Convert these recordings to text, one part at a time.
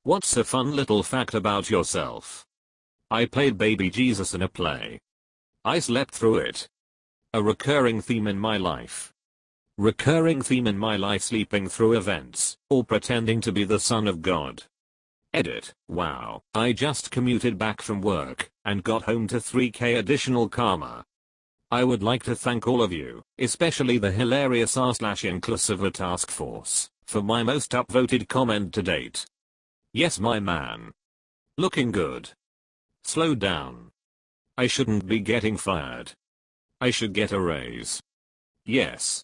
What's a fun little fact about yourself? I played baby Jesus in a play. I slept through it. A recurring theme in my life. Recurring theme in my life: sleeping through events, or pretending to be the son of God. Edit. Wow, I just commuted back from work, and got home to 3k additional karma. I would like to thank all of you, especially the hilarious r/inclusive task force, for my most upvoted comment to date. Yes, my man. Looking good. Slow down. I shouldn't be getting fired. I should get a raise. Yes.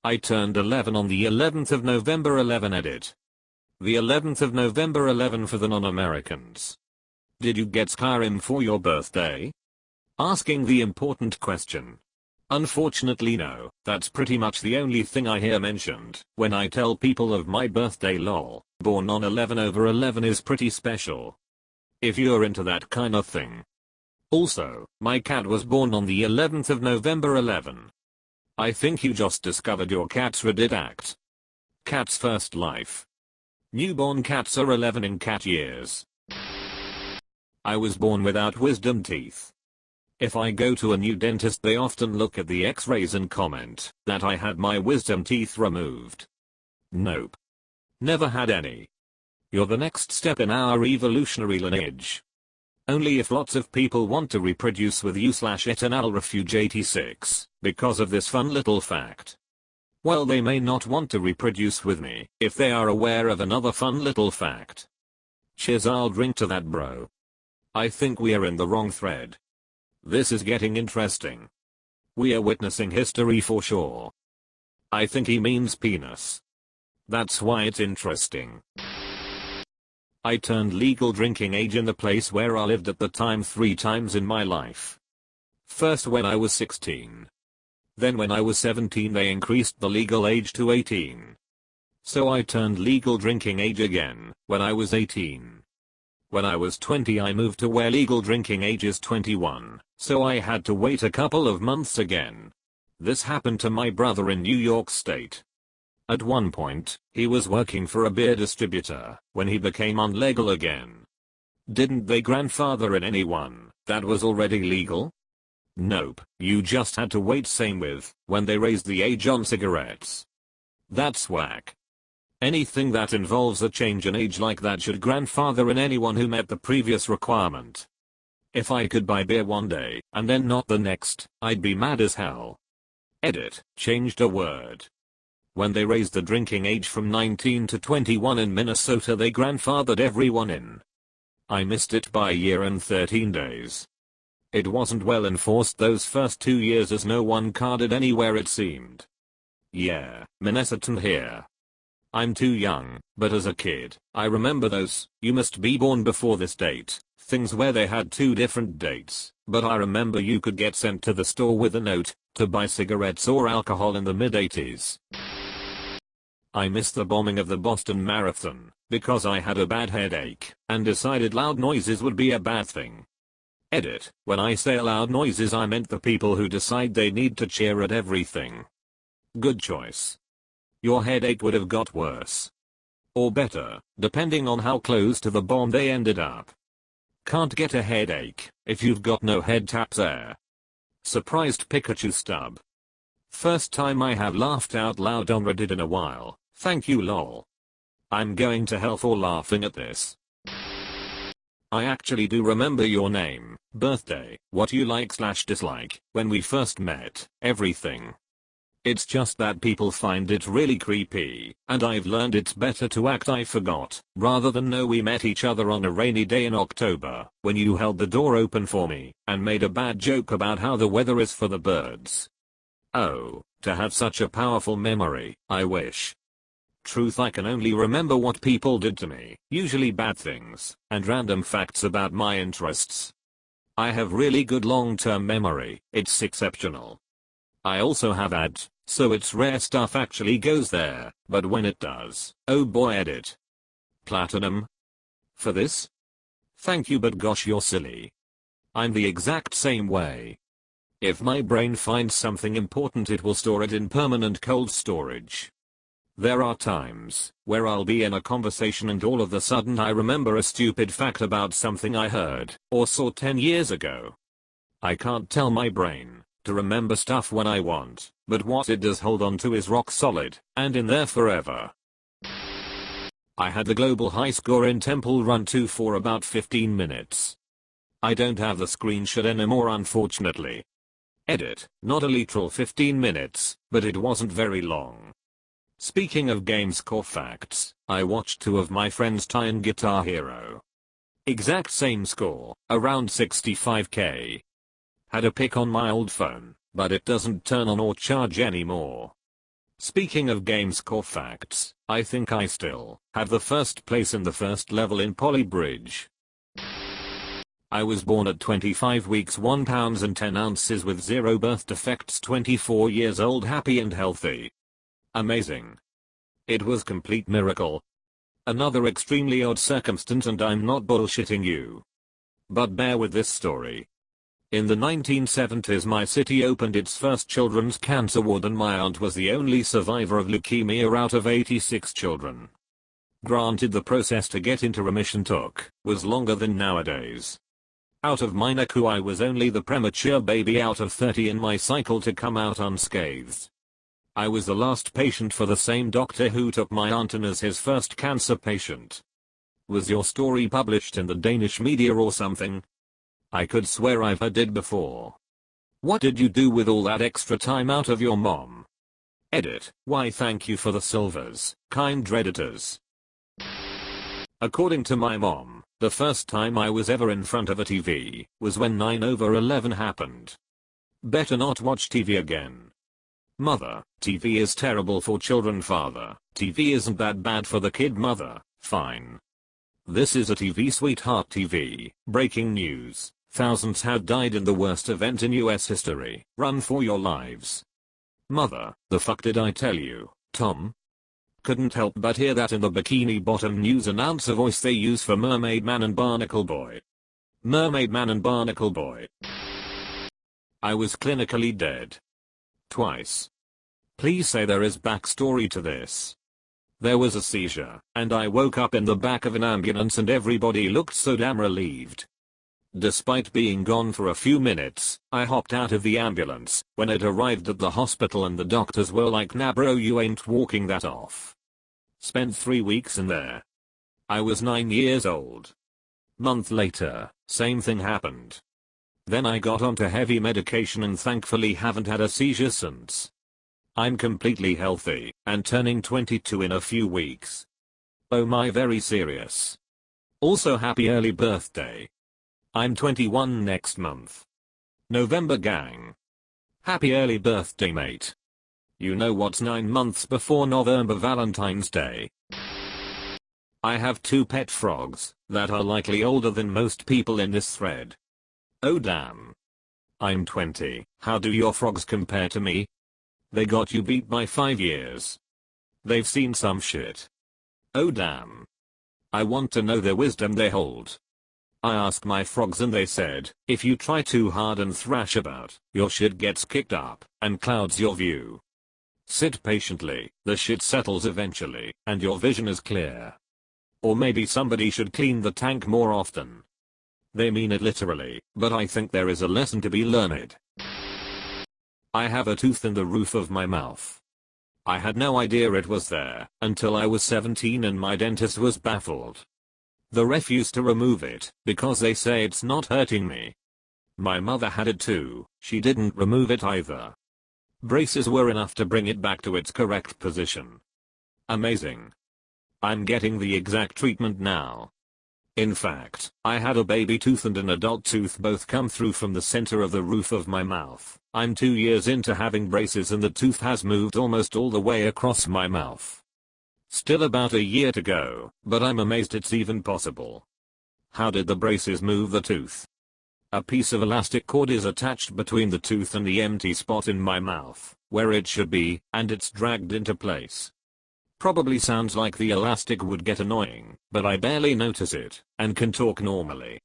I turned 11 on the 11th of November. 11 edit. The 11th of November 11 for the non-Americans. Did you get Skyrim for your birthday? Asking the important question. Unfortunately no, that's pretty much the only thing I hear mentioned when I tell people of my birthday. Lol, born on 11/11 is pretty special. If you're into that kind of thing. Also, my cat was born on the 11th of November 11. I think you just discovered your cat's Reddit act. Cat's first life. Newborn cats are 11 in cat years. I was born without wisdom teeth. If I go to a new dentist, they often look at the x-rays and comment that I had my wisdom teeth removed. Nope. Never had any. You're the next step in our evolutionary lineage. Only if lots of people want to reproduce with you/it, and I'll refuge 86 because of this fun little fact. Well, they may not want to reproduce with me if they are aware of another fun little fact. Cheers, I'll drink to that, bro. I think we are in the wrong thread. This is getting interesting. We are witnessing history for sure. I think he means penis. That's why it's interesting. I turned legal drinking age in the place where I lived at the time 3 times in my life. First when I was 16. Then when I was 17 they increased the legal age to 18. So I turned legal drinking age again when I was 18. When I was 20 I moved to where legal drinking age is 21, so I had to wait a couple of months again. This happened to my brother in New York State. At one point, he was working for a beer distributor when he became unlegal again. Didn't they grandfather in anyone that was already legal? Nope, you just had to wait. Same with when they raised the age on cigarettes. That's whack. Anything that involves a change in age like that should grandfather in anyone who met the previous requirement. If I could buy beer one day and then not the next, I'd be mad as hell. Edit, changed a word. When they raised the drinking age from 19 to 21 in Minnesota, they grandfathered everyone in. I missed it by a year and 13 days. It wasn't well enforced those first 2 years as no one carded anywhere it seemed. Yeah, Minnesotan here. I'm too young, but as a kid, I remember those, you must be born before this date, things where they had 2 different dates, but I remember you could get sent to the store with a note, to buy cigarettes or alcohol in the mid-80s. I missed the bombing of the Boston Marathon, because I had a bad headache, and decided loud noises would be a bad thing. Edit, when I say loud noises I meant the people who decide they need to cheer at everything. Good choice. Your headache would have got worse. Or better, depending on how close to the bomb they ended up. Can't get a headache if you've got no head taps there. Surprised Pikachu stub. First time I have laughed out loud on Reddit in a while, thank you lol. I'm going to hell for laughing at this. I actually do remember your name, birthday, what you like/dislike, when we first met, everything. It's just that people find it really creepy, and I've learned it's better to act I forgot, rather than know we met each other on a rainy day in October, when you held the door open for me, and made a bad joke about how the weather is for the birds. Oh, to have such a powerful memory, I wish. Truth, I can only remember what people did to me, usually bad things, and random facts about my interests. I have really good long-term memory, it's exceptional. I also have ads, so it's rare stuff actually goes there, but when it does, oh boy. Edit. Platinum? For this? Thank you, but gosh you're silly. I'm the exact same way. If my brain finds something important it will store it in permanent cold storage. There are times where I'll be in a conversation and all of a sudden I remember a stupid fact about something I heard or saw 10 years ago. I can't tell my brain to remember stuff when I want, but what it does hold on to is rock solid and in there forever. I had the global high score in Temple Run 2 for about 15 minutes. I don't have the screenshot anymore unfortunately. Edit, not a literal 15 minutes, but it wasn't very long. Speaking of game score facts, I watched 2 of my friends tie in Guitar Hero. Exact same score, around 65k. Had a pic on my old phone, but it doesn't turn on or charge anymore. Speaking of game score facts, I think I still have the first place in the first level in Poly Bridge. I was born at 25 weeks 1 pounds and 10 ounces with 0 birth defects, 24 years old, happy and healthy. Amazing. It was complete miracle. Another extremely odd circumstance and I'm not bullshitting you. But bear with this story. In the 1970s my city opened its first children's cancer ward and my aunt was the only survivor of leukemia out of 86 children. Granted, the process to get into remission was longer than nowadays. Out of my NICU I was only the premature baby out of 30 in my cycle to come out unscathed. I was the last patient for the same doctor who took my aunt in as his first cancer patient. Was your story published in the Danish media or something? I could swear I've heard it before. What did you do with all that extra time out of your mom? Edit, why thank you for the silvers, kind Redditors. According to my mom, the first time I was ever in front of a TV was when 9/11 happened. Better not watch TV again. Mother, TV is terrible for children. Father, TV isn't that bad for the kid. Mother, fine. This is a TV sweetheart TV. Breaking news. Thousands have died in the worst event in US history. Run for your lives. Mother, the fuck did I tell you, Tom? Couldn't help but hear that in the Bikini Bottom news announcer voice they use for Mermaid Man and Barnacle Boy. Mermaid Man and Barnacle Boy. I was clinically dead. Twice. Please say there is backstory to this. There was a seizure, and I woke up in the back of an ambulance and everybody looked so damn relieved. Despite being gone for a few minutes, I hopped out of the ambulance when it arrived at the hospital and the doctors were like, nah bro, you ain't walking that off. Spent 3 weeks in there. I was 9 years old. Month later, same thing happened. Then I got onto heavy medication and thankfully haven't had a seizure since. I'm completely healthy and turning 22 in a few weeks. Oh my, very serious. Also happy early birthday. I'm 21 next month. November gang. Happy early birthday mate. You know what's 9 months before November Valentine's Day? I have 2 pet frogs that are likely older than most people in this thread. Oh damn. I'm 20, how do your frogs compare to me? They got you beat by 5 years. They've seen some shit. Oh damn. I want to know the wisdom they hold. I asked my frogs and they said, if you try too hard and thrash about, your shit gets kicked up and clouds your view. Sit patiently, the shit settles eventually, and your vision is clear. Or maybe somebody should clean the tank more often. They mean it literally, but I think there is a lesson to be learned. I have a tooth in the roof of my mouth. I had no idea it was there until I was 17 and my dentist was baffled. They refused to remove it because they say it's not hurting me. My mother had it too, she didn't remove it either. Braces were enough to bring it back to its correct position. Amazing. I'm getting the exact treatment now. In fact, I had a baby tooth and an adult tooth both come through from the center of the roof of my mouth. I'm 2 years into having braces and the tooth has moved almost all the way across my mouth. Still about a year to go, but I'm amazed it's even possible. How did the braces move the tooth? A piece of elastic cord is attached between the tooth and the empty spot in my mouth, where it should be, and it's dragged into place. Probably sounds like the elastic would get annoying, but I barely notice it, and can talk normally.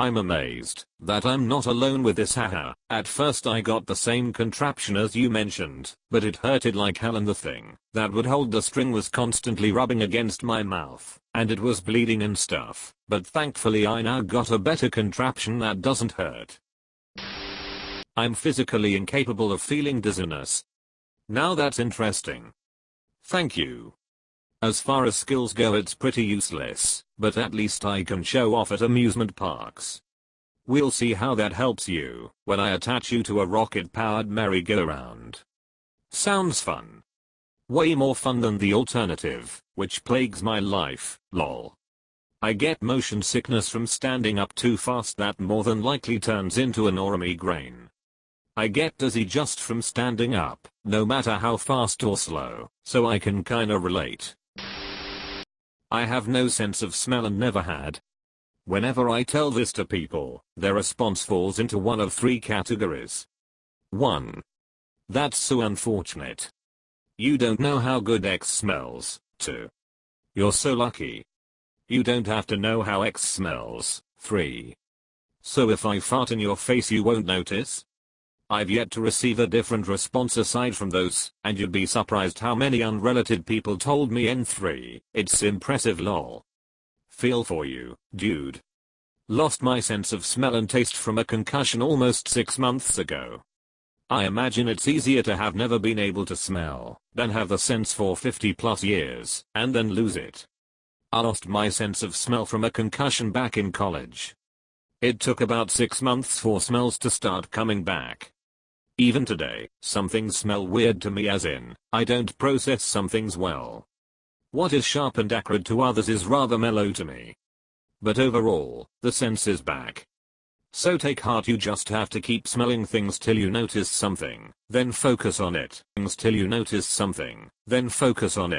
I'm amazed that I'm not alone with this, haha. At first I got the same contraption as you mentioned, but it hurted like hell and the thing that would hold the string was constantly rubbing against my mouth, and it was bleeding and stuff, but thankfully I now got a better contraption that doesn't hurt. I'm physically incapable of feeling dizziness. Now that's interesting. Thank you. As far as skills go, it's pretty useless, but at least I can show off at amusement parks. We'll see how that helps you when I attach you to a rocket-powered merry-go-round. Sounds fun. Way more fun than the alternative, which plagues my life, lol. I get motion sickness from standing up too fast that more than likely turns into an aura migraine. I get dizzy just from standing up, no matter how fast or slow, so I can kinda relate. I have no sense of smell and never had. Whenever I tell this to people, their response falls into one of three categories. 1. That's so unfortunate. You don't know how good X smells. 2. You're so lucky. You don't have to know how X smells. 3. So if I fart in your face you won't notice? I've yet to receive a different response aside from those, and you'd be surprised how many unrelated people told me N3. It's impressive, lol. Feel for you, dude. Lost my sense of smell and taste from a concussion almost 6 months ago. I imagine it's easier to have never been able to smell than have the sense for 50 plus years and then lose it. I lost my sense of smell from a concussion back in college. It took about 6 months for smells to start coming back. Even today, some things smell weird to me, as in, I don't process some things well. What is sharp and acrid to others is rather mellow to me. But overall, the sense is back. So take heart, you just have to keep smelling things till you notice something, then focus on it. Things till you notice something, then focus on it.